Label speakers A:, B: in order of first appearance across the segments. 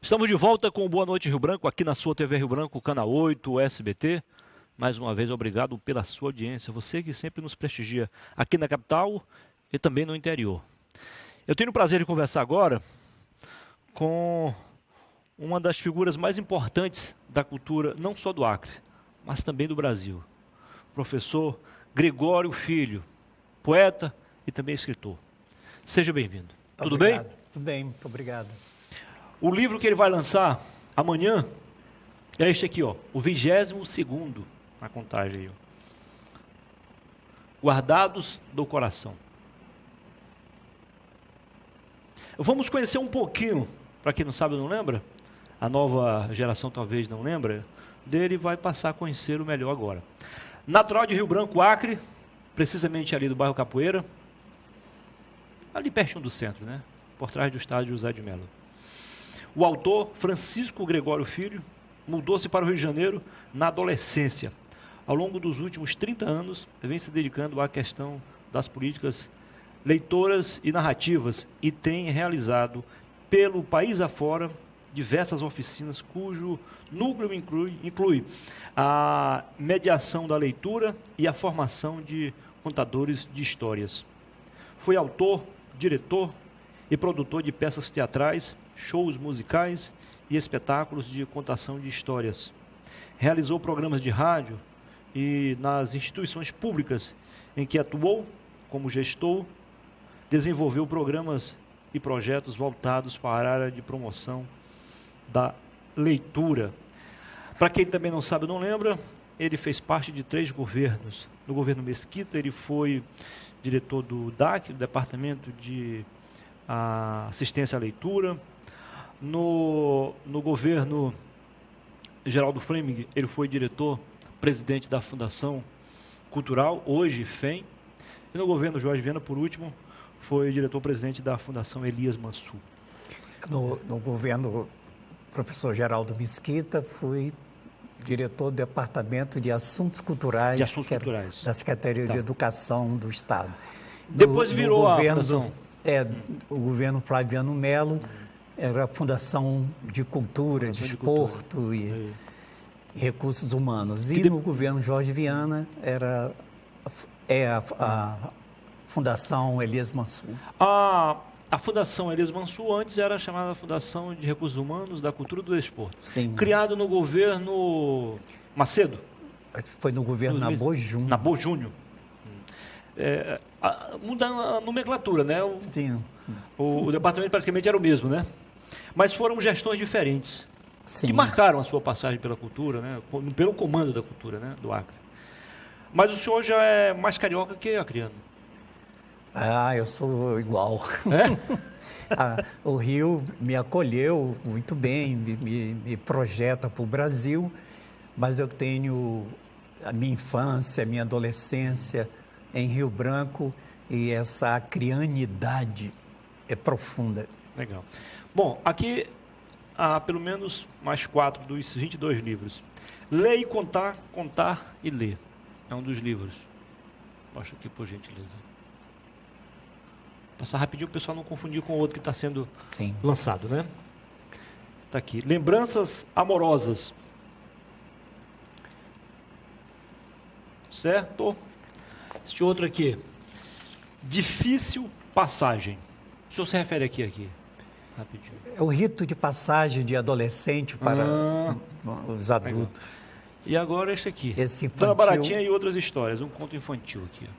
A: Estamos de volta com o Boa Noite Rio Branco, aqui na sua TV Rio Branco, Canal 8, SBT. Mais uma vez, obrigado pela sua audiência. Você que sempre nos prestigia aqui na capital e também no interior. Eu tenho o prazer de conversar agora com uma das figuras mais importantes da cultura, não só do Acre, mas também do Brasil. Professor Gregório Filho, poeta e também escritor. Seja bem-vindo. Tudo bem?
B: Tudo bem, muito obrigado.
A: O livro que ele vai lançar amanhã é este aqui, ó, o 22º na contagem aí, ó. Guardados do Coração. Vamos conhecer um pouquinho, para quem não sabe ou não lembra, a nova geração talvez não lembra, dele vai passar a conhecer o melhor agora. Natural de Rio Branco, Acre, precisamente ali do bairro Capoeira, ali pertinho do centro, né? Por trás do estádio José de Mello. O autor, Francisco Gregório Filho, mudou-se para o Rio de Janeiro na adolescência. Ao longo dos últimos 30 anos, vem se dedicando à questão das políticas leitoras e narrativas e tem realizado, pelo país afora, diversas oficinas cujo núcleo inclui a mediação da leitura e a formação de contadores de histórias. Foi autor, diretor e produtor de peças teatrais, shows musicais e espetáculos de contação de histórias. Realizou programas de rádio e nas instituições públicas em que atuou como gestor, desenvolveu programas e projetos voltados para a área de promoção da leitura. Para quem também não sabe ou não lembra, ele fez parte de 3 governos. No governo Mesquita, ele foi diretor do DAC, do Departamento de Assistência à Leitura. No governo Geraldo Fleming, ele foi diretor-presidente da Fundação Cultural, hoje FEM. E no governo Jorge Viana, por último, foi diretor-presidente da Fundação Elias Mansur.
B: No governo professor Geraldo Mesquita, fui diretor do Departamento de Assuntos Culturais, da Secretaria de Educação do Estado.
A: Depois virou a Fundação.
B: O governo Flaviano Melo era a Fundação de Cultura, Desporto e Recursos Humanos. E no governo Jorge Viana era a Fundação Elias Mansur.
A: A Fundação Elias Mansur antes era chamada Fundação de Recursos Humanos da Cultura e do Desporto.
B: Sim.
A: Criado no governo Macedo.
B: Foi no governo Nabor Júnior.
A: Nabor Júnior. Muda a nomenclatura, né?
B: Sim.
A: O departamento praticamente era o mesmo, né? Mas foram gestões diferentes.
B: Sim.
A: Que marcaram a sua passagem pela cultura, né? Pelo comando da cultura, né? Do Acre. Mas o senhor já é mais carioca que acreano.
B: Eu sou igual.
A: É?
B: O Rio me acolheu muito bem, me projeta para o Brasil, mas eu tenho a minha infância, a minha adolescência em Rio Branco e essa acreanidade é profunda.
A: Legal. Bom, aqui há pelo menos mais 4 dos 22 livros. Ler e contar, contar e ler. É um dos livros. Mostra aqui, por gentileza. Passar rapidinho, o pessoal não confundir com o outro que está sendo lançado, né? Está aqui. Lembranças Amorosas. Certo? Este outro aqui. Difícil Passagem. O senhor se refere aqui. Rapidinho.
B: É o rito de passagem de adolescente para os adultos.
A: Legal. E agora este aqui.
B: Esse infantil...
A: Dona Baratinha e Outras Histórias. Um conto infantil aqui.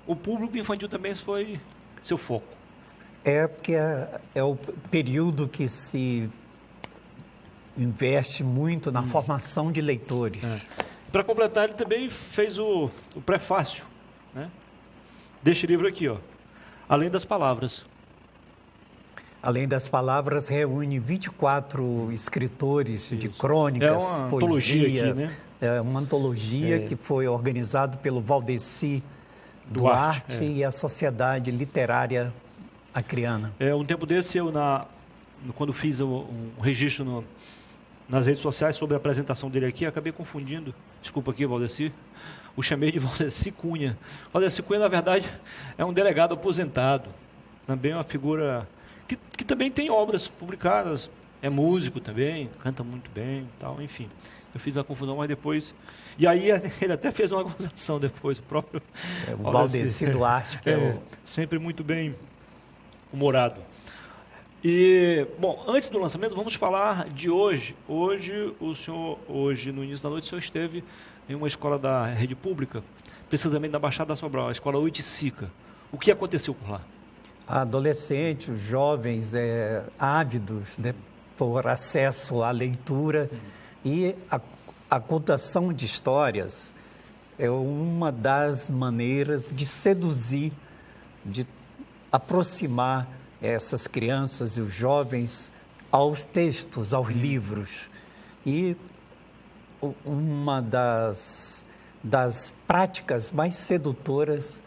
A: O público infantil também foi seu foco.
B: Porque é o período que se investe muito na formação de leitores.
A: Para completar, ele também fez o prefácio, né? Deste livro aqui, ó. Além das Palavras.
B: Além das Palavras, reúne 24 escritores de crônicas,
A: é uma
B: poesia.
A: Antologia aqui, né?
B: É uma antologia que foi organizada pelo Valdeci Duarte e a Sociedade Literária Acreana.
A: Um tempo desse, quando fiz um registro nas redes sociais sobre a apresentação dele aqui, acabei confundindo, desculpa aqui, Valdeci, o chamei de Valdeci Cunha. Valdeci Cunha, na verdade, é um delegado aposentado, também é uma figura que também tem obras publicadas, é músico também, canta muito bem e tal, enfim. Eu fiz a confusão, mas depois... E aí ele até fez uma acusação depois, o próprio...
B: O Valdeci Duarte, que
A: sempre muito bem humorado. E, bom, antes do lançamento, vamos falar de hoje. Hoje, no início da noite, o senhor esteve em uma escola da rede pública, precisamente da Baixada Sobral, a escola Oiticica. O que aconteceu por lá?
B: Adolescentes, jovens ávidos, né, por acesso à leitura e a contação de histórias é uma das maneiras de seduzir, de aproximar essas crianças e os jovens aos textos, aos livros. E uma das práticas mais sedutoras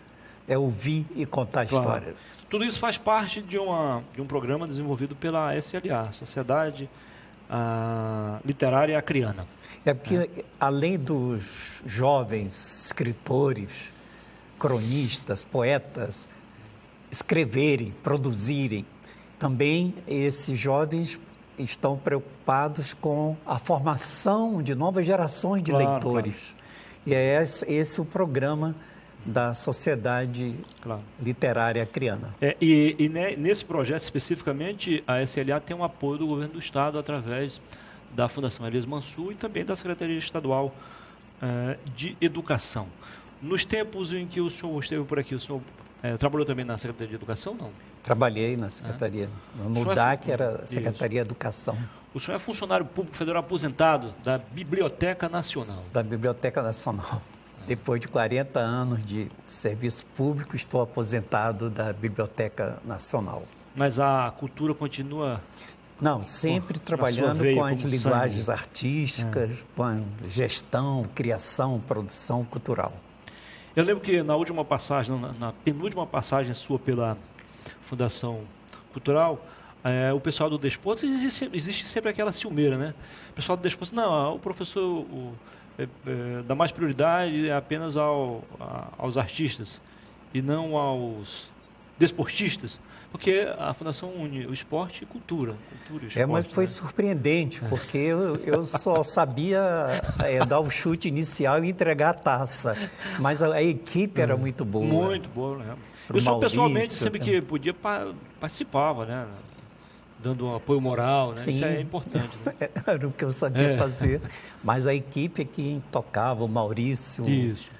B: é ouvir e contar histórias.
A: Tudo isso faz parte de um programa desenvolvido pela SLA, Sociedade Literária Acreana.
B: É porque, além dos jovens escritores, cronistas, poetas, escreverem, produzirem, também esses jovens estão preocupados com a formação de novas gerações de leitores. E é esse o programa da Sociedade Literária Acreana.
A: Nesse projeto especificamente, a SLA tem um apoio do Governo do Estado através da Fundação Elias Mansur e também da Secretaria Estadual de Educação. Nos tempos em que o senhor esteve por aqui, o senhor trabalhou também na Secretaria de Educação, não?
B: Trabalhei na Secretaria. No DAC era Secretaria de Educação.
A: O senhor é funcionário público federal aposentado da Biblioteca Nacional.
B: Da Biblioteca Nacional. Depois de 40 anos de serviço público, estou aposentado da Biblioteca Nacional.
A: Mas a cultura continua...
B: Não, sempre trabalhando com as linguagens artísticas, com a gestão, criação, produção cultural.
A: Eu lembro que na última passagem, na penúltima passagem sua pela Fundação Cultural, o pessoal do desporto, existe sempre aquela ciumeira, né? O pessoal do desporto, não, o professor dá mais prioridade apenas aos artistas e não aos desportistas. Porque a Fundação une o esporte e cultura. Esporte,
B: mas foi surpreendente, porque eu só sabia dar o chute inicial e entregar a taça. Mas a equipe era muito boa.
A: Muito boa, né? Eu só pessoalmente, sempre que podia, participava, né? Dando um apoio moral, né?
B: Sim.
A: Isso é importante. Né?
B: Era o que eu sabia fazer. Mas a equipe é que tocava, o Maurício.
A: Isso.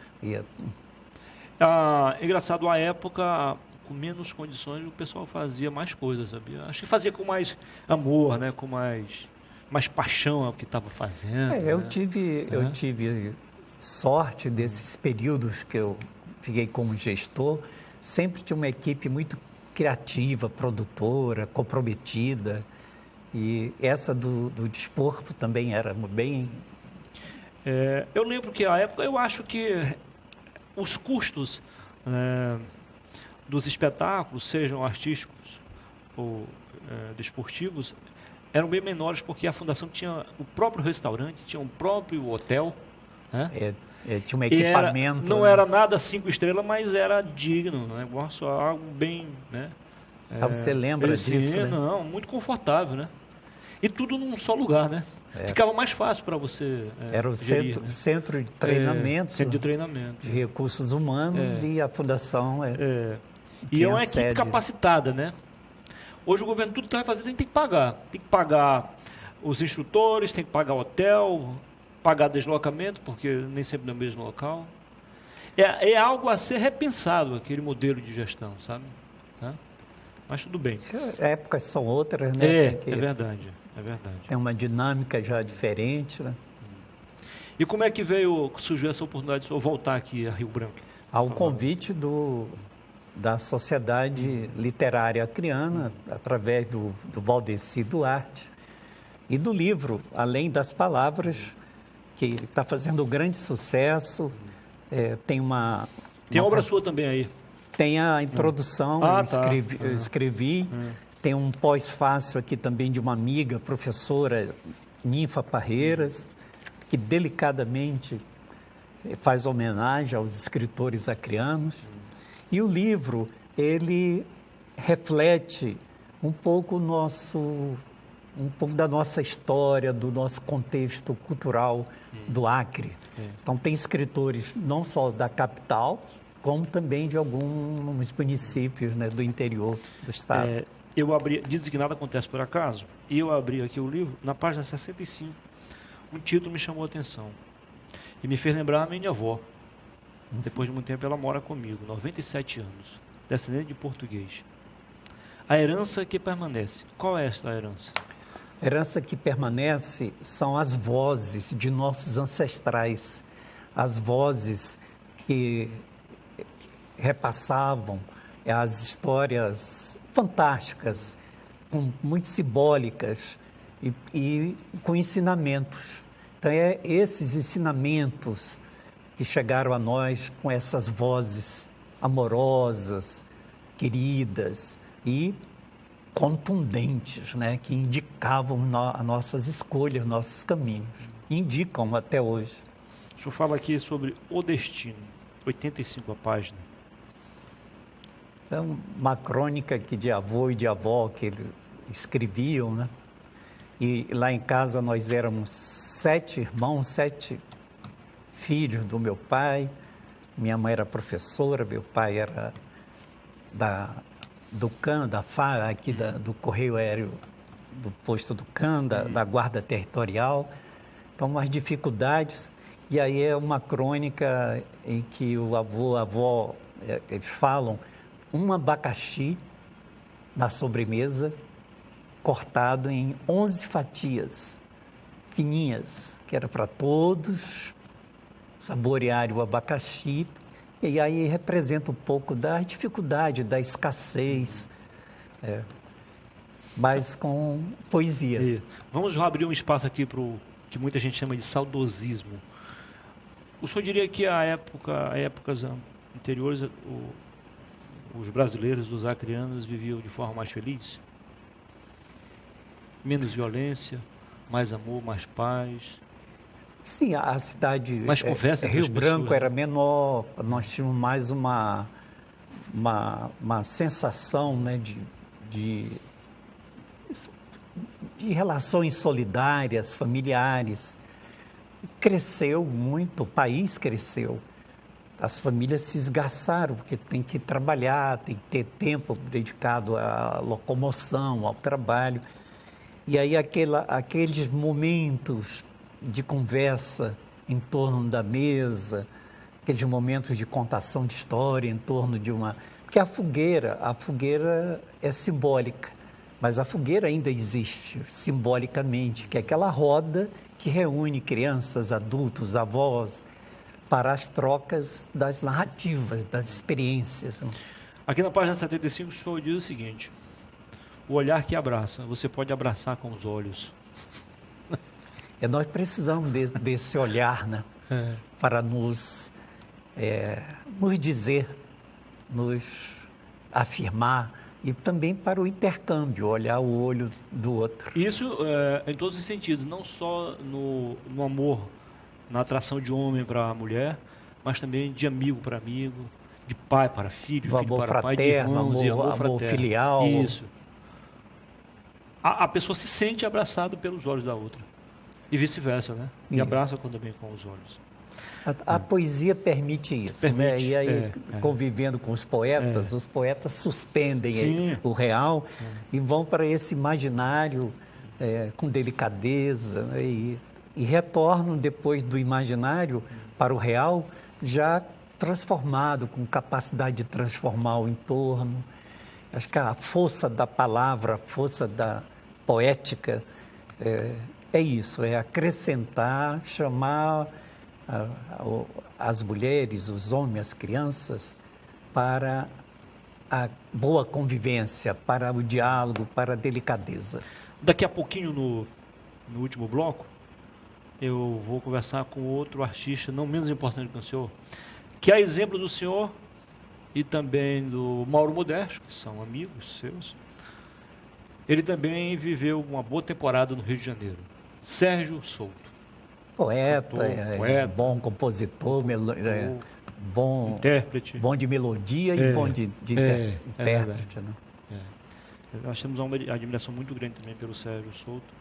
A: Engraçado, à época... com menos condições, o pessoal fazia mais coisas, sabia? Acho que fazia com mais amor, né? Com mais paixão ao que estava fazendo.
B: Eu tive sorte desses períodos que eu fiquei como gestor, sempre tinha uma equipe muito criativa, produtora, comprometida, e essa do desporto também era bem...
A: Eu lembro que, à época, eu acho que os custos... dos espetáculos, sejam artísticos ou desportivos, eram bem menores, porque a Fundação tinha o próprio restaurante, tinha o próprio hotel. Né?
B: Tinha um equipamento.
A: Não era nada 5 estrelas, mas era digno, um negócio, algo bem... Né?
B: Você lembra disso? Né?
A: Não, muito confortável, né? E tudo num só lugar, né? Ficava mais fácil para você
B: era o
A: gerir,
B: centro de treinamento.
A: Centro de treinamento.
B: De recursos humanos e a Fundação...
A: E é uma equipe capacitada, né? Hoje o governo, tudo que vai fazer, tem que pagar. Tem que pagar os instrutores, tem que pagar hotel, pagar deslocamento, porque nem sempre no mesmo local. É algo a ser repensado, aquele modelo de gestão, sabe? Tá? Mas tudo bem.
B: Épocas são outras, né?
A: É verdade.
B: Tem uma dinâmica já diferente, né?
A: E como é que surgiu essa oportunidade de o senhor voltar aqui a Rio Branco?
B: Ao convite da Sociedade Literária Acreana, através do Valdeci Duarte, e do livro, Além das Palavras, que está fazendo um grande sucesso. Tem
A: obra sua também aí?
B: Tem a introdução, eu escrevi. Tem um pós-fácil aqui também de uma amiga, professora Ninfa Parreiras, que delicadamente faz homenagem aos escritores acreanos. E o livro, ele reflete um pouco da nossa história, do nosso contexto cultural do Acre. Então, tem escritores não só da capital, como também de alguns municípios, né, do interior do estado.
A: Eu abri, diz que nada acontece por acaso, e eu abri aqui o livro, na página 65, um título me chamou a atenção, e me fez lembrar a minha avó. Depois de muito tempo ela mora comigo, 97 anos, descendente de português. A herança que permanece. Qual é esta herança?
B: A herança que permanece são as vozes de nossos ancestrais, as vozes que repassavam as histórias fantásticas, muito simbólicas e com ensinamentos. Então, esses ensinamentos que chegaram a nós com essas vozes amorosas, queridas e contundentes, né, que indicavam as nossas escolhas, nossos caminhos. Indicam até hoje.
A: O senhor fala aqui sobre O Destino, 85 a página.
B: É uma crônica que de avô e de avó que eles escreviam, né? E lá em casa nós éramos 7 irmãos, 7 filhos do meu pai. Minha mãe era professora, meu pai era do CAN, da FA, aqui do Correio Aéreo, do posto do CAN, da Guarda Territorial. Então, umas dificuldades. E aí é uma crônica em que o avô, a avó, eles falam um abacaxi na sobremesa, cortado em 11 fatias fininhas, que era para todos saborearem o abacaxi. E aí representa um pouco da dificuldade, da escassez, mas com poesia.
A: E vamos abrir um espaço aqui para o que muita gente chama de saudosismo. O senhor diria que épocas anteriores, os brasileiros, os acreanos, viviam de forma mais feliz? Menos violência, mais amor, mais paz?
B: Sim, a cidade,
A: mais conversa
B: Rio Branco era menor, nós tínhamos mais uma sensação, né, de relações solidárias, familiares. Cresceu muito, o país cresceu. As famílias se esgaçaram, porque tem que trabalhar, tem que ter tempo dedicado à locomoção, ao trabalho. E aí aqueles momentos de conversa em torno da mesa, aqueles momentos de contação de história em torno de uma... Porque a fogueira é simbólica, mas a fogueira ainda existe simbolicamente, que é aquela roda que reúne crianças, adultos, avós, para as trocas das narrativas, das experiências.
A: Aqui na página 75 o senhor diz o seguinte: o olhar que abraça, você pode abraçar com os olhos.
B: Nós precisamos desse olhar, né? Para nos dizer, nos afirmar, e também para o intercâmbio, olhar o olho do outro.
A: Isso em todos os sentidos, não só no amor, na atração de homem para mulher, mas também de amigo para amigo, de pai para filho, filho para pai, de irmãos, amor
B: filial.
A: Isso. A pessoa se sente abraçada pelos olhos da outra. E vice-versa, né? E abraça também com os olhos.
B: A poesia permite isso, né? E aí, convivendo com os poetas suspendem o real e vão para esse imaginário com delicadeza, né? E retornam depois do imaginário para o real já transformado, com capacidade de transformar o entorno. Acho que a força da palavra, a força da poética é isso, é acrescentar, chamar as mulheres, os homens, as crianças para a boa convivência, para o diálogo, para a delicadeza.
A: Daqui a pouquinho, no último bloco, eu vou conversar com outro artista, não menos importante que o senhor, que é exemplo do senhor e também do Mauro Modesto, que são amigos seus. Ele também viveu uma boa temporada no Rio de Janeiro. Sérgio Souto.
B: Poeta, bom compositor, bom
A: intérprete.
B: Bom de melodia e bom de intérprete. Né?
A: Nós temos uma admiração muito grande também pelo Sérgio Souto.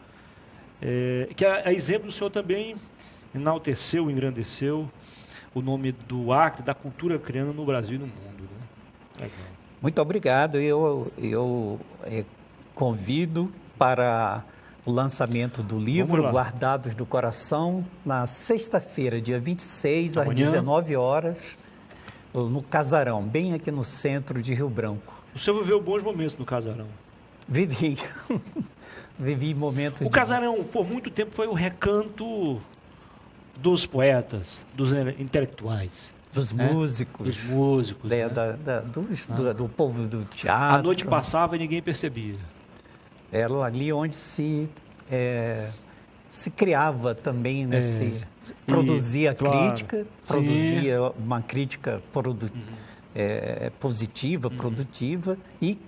A: Que a exemplo do senhor também enalteceu, engrandeceu o nome do Acre, da cultura acreana no Brasil e no mundo. Né? Legal.
B: Muito obrigado. Eu convido para o lançamento do livro Guardados do Coração, na sexta-feira, dia 26, às 19 horas, no Casarão, bem aqui no centro de Rio Branco.
A: O senhor viveu bons momentos no Casarão.
B: Vivi. Vivi momentos...
A: O Casarão, por muito tempo, foi o recanto dos poetas, dos intelectuais.
B: Dos músicos.
A: Dos músicos.
B: Né? Do povo do teatro.
A: A noite passava e ninguém percebia.
B: Era ali onde se criava também, né? Produzia crítica, produzia uma crítica positiva, produtiva e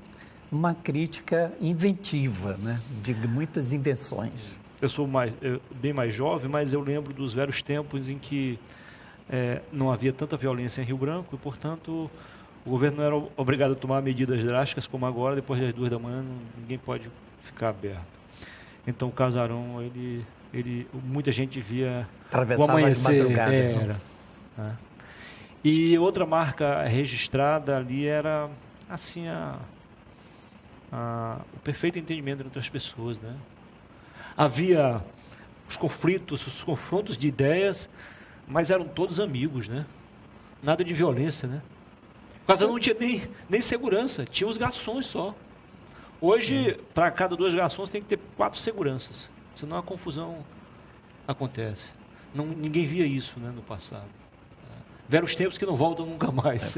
B: uma crítica inventiva, né? De muitas invenções.
A: Eu sou bem mais jovem, mas eu lembro dos velhos tempos em que não havia tanta violência em Rio Branco e, portanto, o governo não era obrigado a tomar medidas drásticas como agora, depois das 2 da manhã, ninguém pode ficar aberto. Então, o Casarão, muita gente via o amanhecer. Né? E outra marca registrada ali era, assim, o perfeito entendimento entre as pessoas, né? Havia os confrontos de ideias, mas eram todos amigos, né? Nada de violência, né? O Casarão não tinha nem segurança, tinha os garçons só. Hoje, para cada 2 garçons, tem que ter 4 seguranças, senão a confusão acontece. Ninguém via isso, né, no passado. Vieram os tempos que não voltam nunca mais.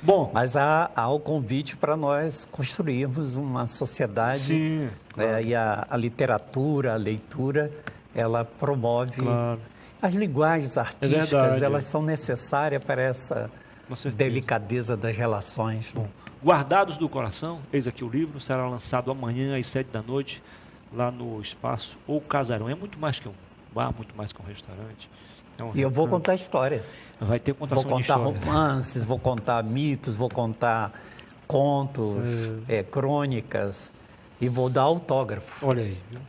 A: Bom,
B: mas há o convite para nós construirmos uma sociedade.
A: Sim, claro.
B: E a literatura, a leitura, ela promove.
A: Claro.
B: As linguagens artísticas, elas são necessárias para essa delicadeza das relações.
A: Bom, Guardados do Coração, eis aqui o livro, será lançado amanhã às 7 da noite, lá no Espaço ou Casarão. É muito mais que um bar, muito mais que um restaurante.
B: E eu vou contar histórias.
A: Vai ter contação de histórias.
B: Vou contar romances, vou contar mitos, vou contar contos, crônicas e vou dar autógrafo.
A: Olha aí, viu?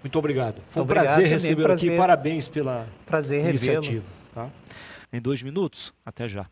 A: Muito obrigado. Foi um prazer recebê-lo aqui. Parabéns pela iniciativa. Tá? Em 2 minutos, até já.